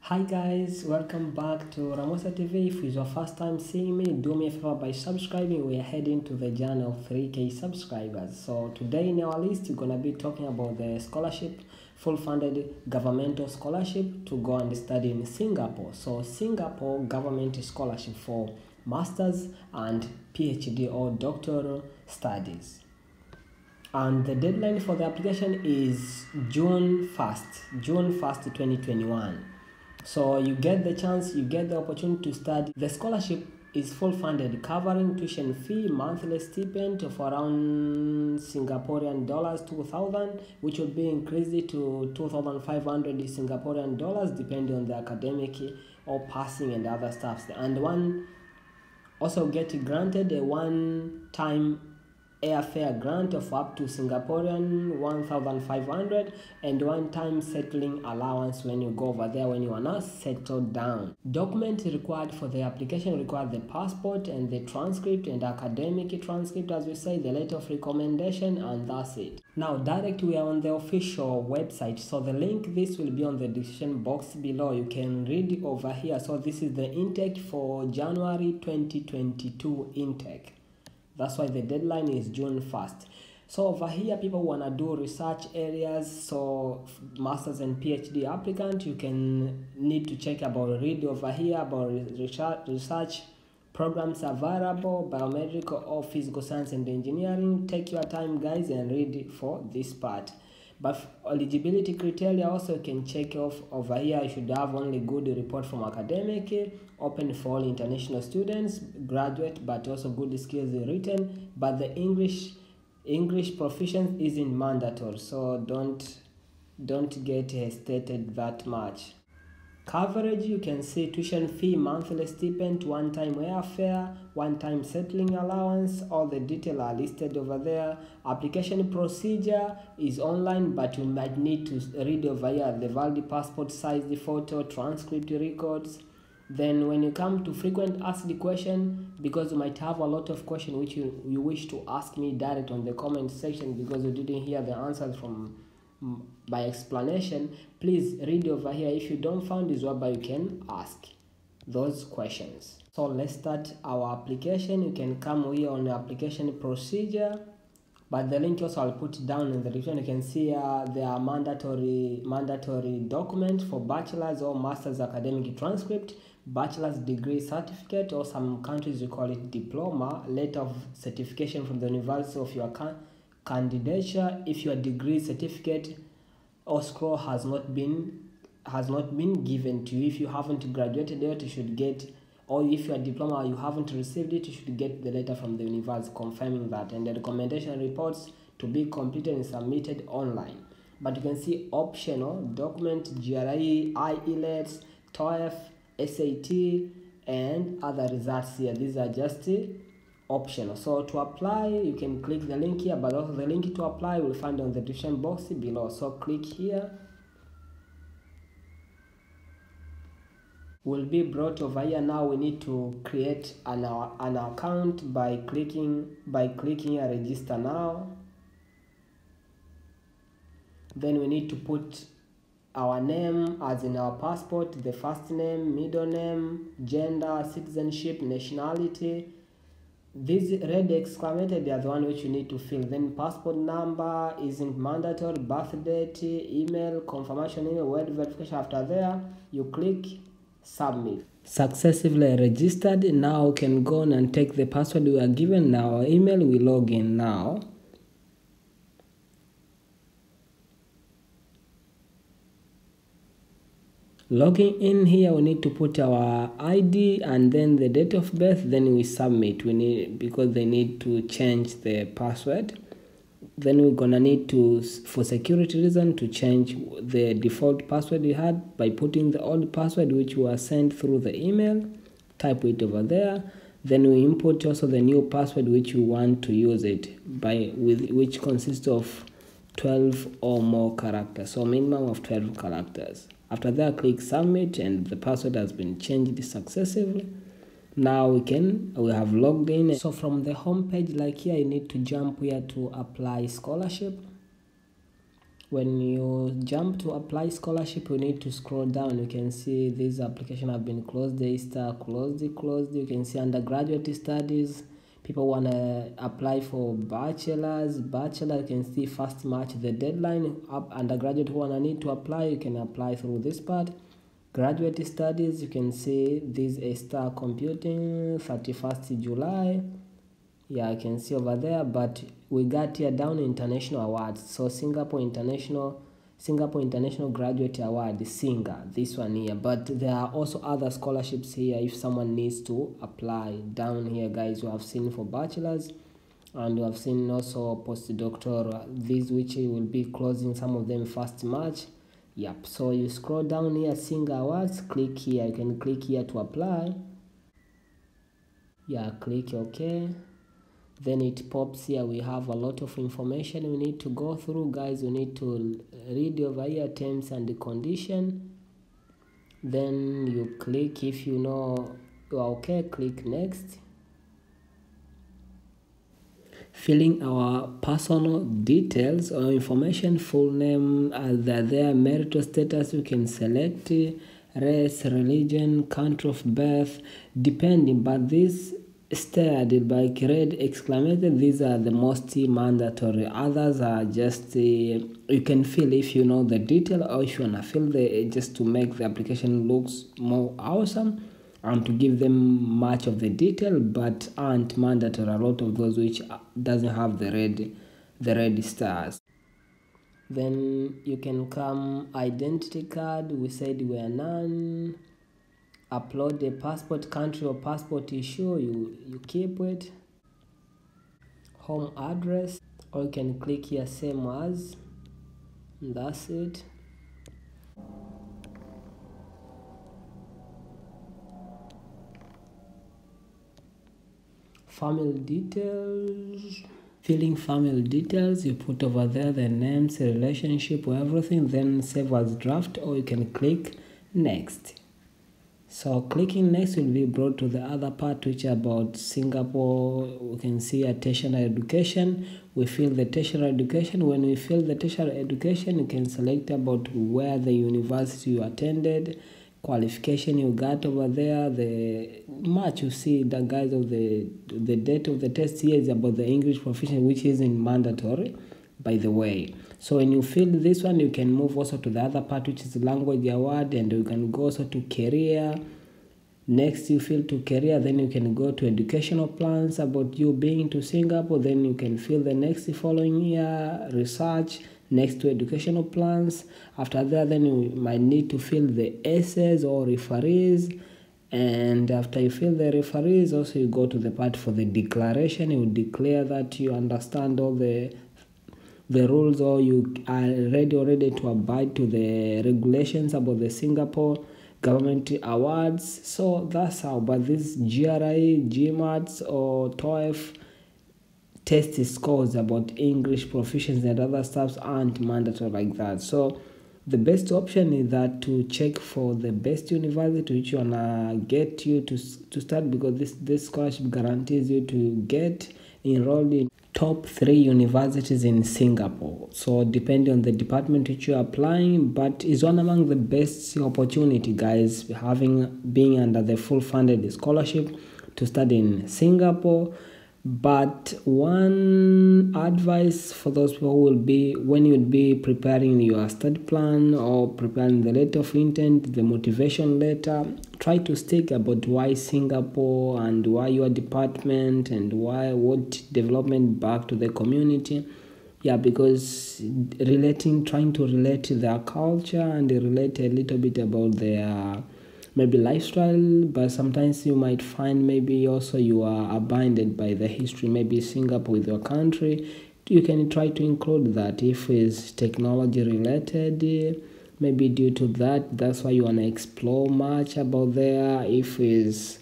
Hi guys, welcome back to Ramosa TV. If it's your first time seeing me, do me a favor by subscribing. We are heading to the journey of 3K subscribers. So today in our list, we're gonna be talking about the scholarship, full-funded governmental scholarship to go and study in Singapore. So Singapore government scholarship for masters and PhD or doctoral studies. And the deadline for the application is June 1st, 2021. So you get the chance, you get the opportunity to study. The scholarship is full funded, covering tuition fee, monthly stipend of around Singaporean dollars 2,000, which will be increased to 2,500 Singaporean dollars depending on the academic or passing and other stuff. And one also get granted a one-time airfare grant of up to Singaporean 1,500 and one-time settling allowance when you go over there when you are not settled down. Documents required for the application require the passport and the transcript and academic transcript, as we say, the letter of recommendation, and that's it. Now we are on the official website, so the link this will be on the description box below. You can read over here. So this is the intake for January 2022 intake. That's why the deadline is June 1st. So over here, people want to do research areas. So masters and PhD applicant, you can need to check about, read over here about research programs available, biomedical or physical science and engineering. Take your time, guys, and read for this part. But eligibility criteria also you can check off over here. You should have only good report from academic, open for all international students, graduate, but also good skills in written. But the English proficiency isn't mandatory, so don't get hesitated that much. Coverage, you can see tuition fee, monthly stipend, one-time airfare, one-time settling allowance. All the details are listed over there. Application procedure is online, but you might need to read over here the valid passport size, the photo, transcript records. Then when you come to frequent asked question, because you might have a lot of questions which you wish to ask me direct on the comment section because you didn't hear the answers from by explanation, please read over here. If you don't find this whereby you can ask those questions. So let's start our application. You can come here on the application procedure, but the link also I'll put down in the description. You can see there are mandatory documents for bachelor's or master's academic transcript, bachelor's degree certificate, or some countries you call it diploma, letter of certification from the university of your candidature. If your degree certificate or scroll has not been given to you, if you haven't graduated yet, you should get, or if your diploma you haven't received it, you should get the letter from the university confirming that, and the recommendation reports to be completed and submitted online. But you can see optional document, GRE, IELTS, TOEFL, SAT, and other results here. These are just optional. So to apply, you can click the link here, but also the link to apply you will find on the description box below. So click here, will be brought over here. Now we need to create an account by clicking here, register now. Then we need to put our name as in our passport, the first name, middle name, gender, citizenship, nationality. These red exclamated, they are the one which you need to fill. Then passport number isn't mandatory, birth date, email, confirmation email, word verification. After there, you click submit. Successfully registered. Now you can go on and take the password we are given. Now our email, we log in now. Logging in here, we need to put our ID and then the date of birth, then we submit. We need, because they need to change the password. Then we're gonna need to, for security reason, to change the default password we had by putting the old password which was sent through the email. Type it over there. Then we input also the new password which you want to use it by, which consists of 12 or more characters, so minimum of 12 characters. After that, click submit and the password has been changed successfully. Now we have logged in. So from the home page, like here, you need to jump here to apply scholarship. When you jump to apply scholarship, you need to scroll down. You can see this application have been closed. They start closed. You can see undergraduate studies. People want to apply for bachelor. You can see first March the deadline. Undergraduate who need to apply, you can apply through this part. Graduate studies, you can see this A Star Computing 31st July. Yeah, I can see over there, but we got here down international awards. So Singapore International Graduate Award, SINGA, this one here. But there are also other scholarships here if someone needs to apply. Down here, guys, we have seen for bachelors, and we have seen also postdoctoral, these which will be closing some of them 1st March. Yep, so you scroll down here, SINGA awards, click here. You can click here to apply. Yeah, click OK. Then it pops here. We have a lot of information we need to go through, guys. We need to read over here terms and the condition. Then you click, if you know you are okay, click next. Filling our personal details or information, full name, their marital status. You can select race, religion, country of birth, depending, but this stared by red exclamated, these are the most mandatory. Others are just you can fill if you know the detail, or if you wanna fill just to make the application looks more awesome and to give them much of the detail, but aren't mandatory. A lot of those which doesn't have the red stars. Then you can come identity card. We said we are none. Upload the passport, country or passport issue, you keep it. Home address, or you can click here same as, and that's it. Family details, filling family details, you put over there the names, the relationship or everything, then save as draft, or you can click next. So clicking next will be brought to the other part, which is about Singapore. We can see a tertiary education. We fill the tertiary education. When we fill the tertiary education, you can select about where the university you attended, qualification you got over there, the much you see the guys of the date of the test here is about the English proficiency, which isn't mandatory, by the way. So when you fill this one, you can move also to the other part, which is language award, and you can go also to career. Next you fill to career, then you can go to educational plans about you being to Singapore. Then you can fill the next following year, research, next to educational plans. After that, then you might need to fill the essays or referees. And after you fill the referees, also you go to the part for the declaration. You declare that you understand all the rules, or you are ready to abide to the regulations about the Singapore government awards. So that's how. But this GRE, GMATs or TOEFL test scores about English proficiency and other stuff aren't mandatory like that. So the best option is that to check for the best university which you wanna get you to start, because this scholarship guarantees you to get enrolled in top 3 universities in Singapore. So depending on the department which you're applying, but is one among the best opportunity, guys, being under the full funded scholarship to study in Singapore. But one advice for those people will be, when you'd be preparing your study plan or preparing the letter of intent, the motivation letter, try to stick about why Singapore and why your department and what development back to the community. Yeah, because trying to relate to their culture and relate a little bit about their maybe lifestyle, but sometimes you might find maybe also you are abided by the history, maybe Singapore with your country. You can try to include that. If it's technology related, maybe due to that's why you want to explore much about there. If it's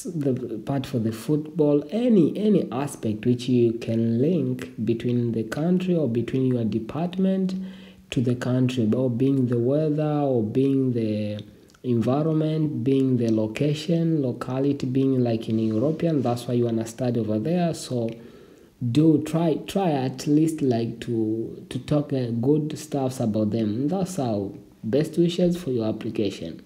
the part for the football, any aspect which you can link between the country or between your department to the country, or being the weather, or being the environment, being the locality, being like in European. That's why you want to study over there. So do try at least like to talk good stuffs about them. That's how. Best wishes for your application.